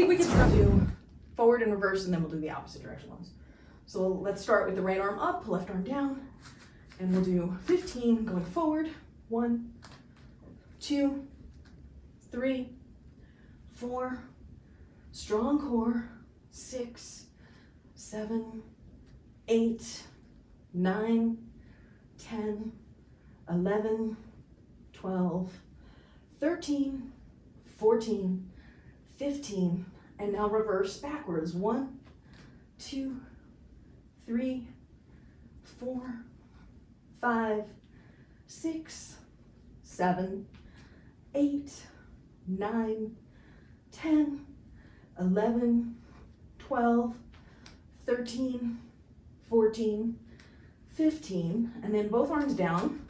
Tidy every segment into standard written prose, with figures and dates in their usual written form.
think we can do forward and reverse, and then we'll do the opposite direction ones. So let's start with the right arm up, left arm down, and we'll do 15 going forward. 1, 2, 3, 4, strong core, 6, 7, 8, 9, 10, 11, 12, 13, 14, 15, and now reverse backwards. 1, 2, 3, 4, 5, 6, 7, 8, 9, 10, 11, 12, 13, 14, 15, and then both arms down.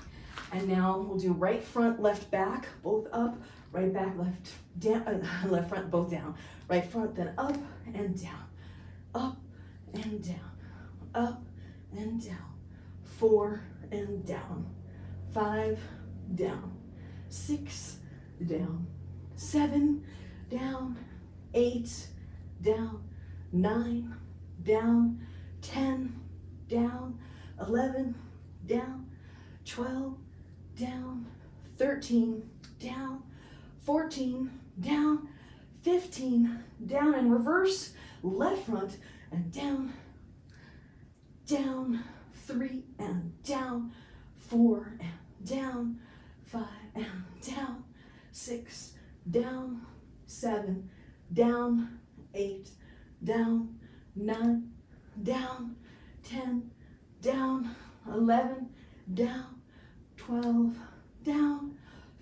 And now we'll do right front, left back, both up, right back, left down, left front, both down. Right front, then up and down, up and down, up and down. 4 and down, 5 down, 6 down, 7 down, 8 down, 9 down, 10 down, 11 down, 12 down, 13 down, 14 down, 15 down, and reverse, left front and down, down, 3 and down, 4 and down, 5 and down, 6 down, 7 down, 8 down, 9 down, 10 down, 11 down, 12 down,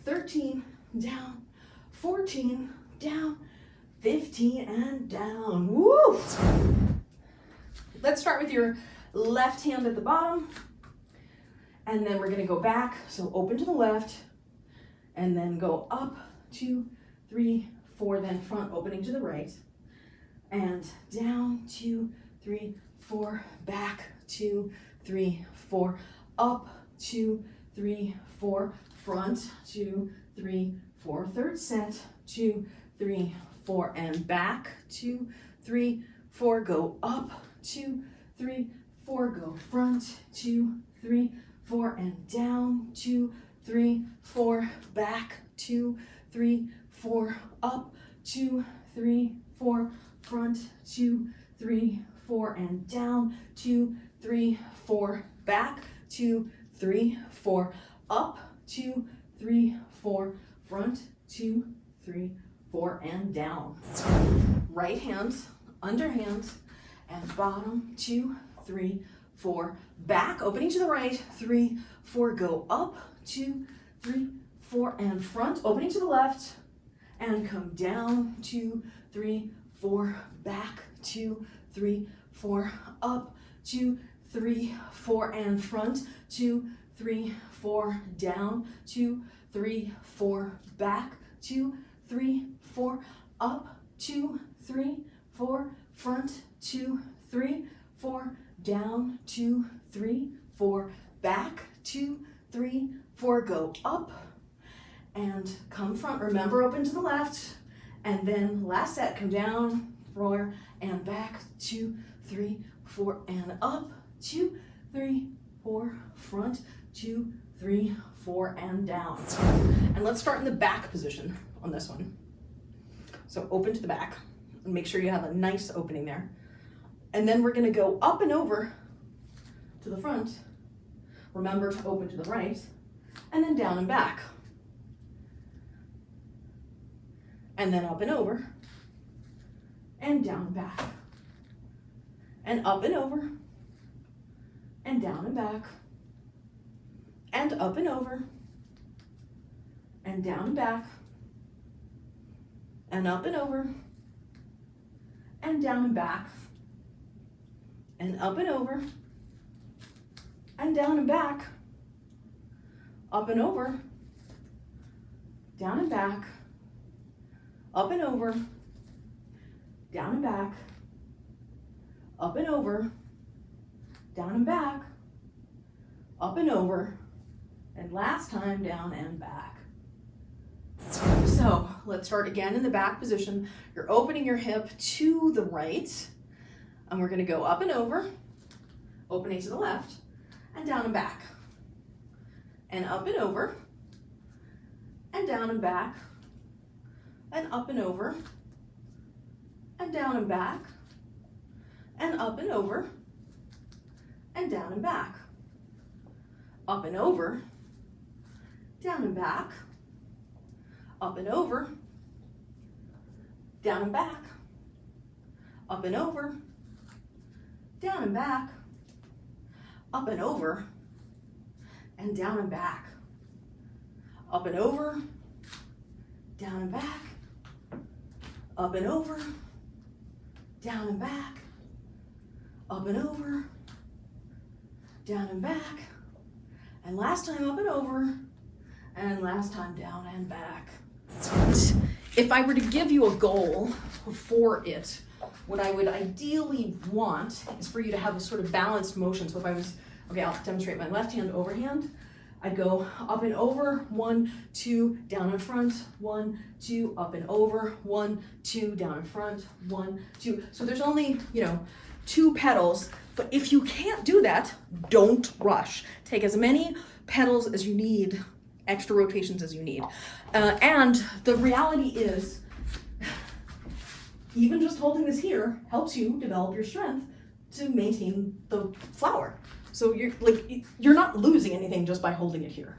13 down, 14 down, 15 and down. Woo! Let's start with your left hand at the bottom, and then we're gonna go back. So open to the left, and then go up, 2, 3, 4, then front opening to the right, and down, 2, 3, 4, back, 2, 3, 4, up, 2, 3, 4, front, 2, 3, 4, third set, 2, 3, 4, and back, 2, 3, 4, go up, 2, 3, 4, go front, 2, 3, 4, and down, 2, 3, 4, back, 2, 3, 4, up, 2, 3, 4, front, 2, 3, 4, and down, 2, 3, 4, back, 2, 3, 4, up, 2, 3, 4, front, 2, 3, 4, and down. Right hand, underhand, and bottom, 2, 3, 4, back, opening to the right, 3, 4, go up, 2, 3, 4, and front, opening to the left, and come down, 2, 3, 4, back, 2, 3, 4, up, 2, 3, 4, and front, 2, 3, 4, down, 2, 3, 4, back, 2, 3, 4, up, 2, 3, 4, front, 2, 3, 4, down, 2, 3, 4, back, 2, 3, 4, go up, and come front. Remember, open to the left, and then last set, come down, 4, and back, 2, 3, 4, and up, 2, 3, 4, front, 2, 3, 4, and down. And let's start in the back position on this one. So open to the back, and make sure you have a nice opening there. And then we're gonna go up and over to the front. Remember to open to the right, and then down and back. And then up and over, and down and back. And up and over, and down and back. And up and over, and down and back. And up and over, and down and back. And up and over, and down and back. Up and over, down and back. Up and over, down and back. Up and over, down and back. Up and over, and last time, down and back. So let's start again in the back position. You're opening your hip to the right, and we're gonna go up and over, opening to the left, and down and back. And up and over, and down and back, and up and over, and down and back, and up and over, and down and back. Up and over, down and back, up and over, down and back, up and over, down and back, up and over, and down and back, up and over, down and back, up and over, down and back, up and over, down and back, and last time up and over, and last time down and back. If I were to give you a goal for it, what I would ideally want is for you to have a sort of balanced motion. So if I was, okay, I'll demonstrate my left hand overhand. I'd go up and over, 1, 2, down in front, 1, 2, up and over, 1, 2, down in front, 1, 2. So there's only, 2 pedals, but if you can't do that, don't rush. Take as many pedals as you need, extra rotations as you need. And the reality is, even just holding this here helps you develop your strength to maintain the flower. So you're not losing anything just by holding it here.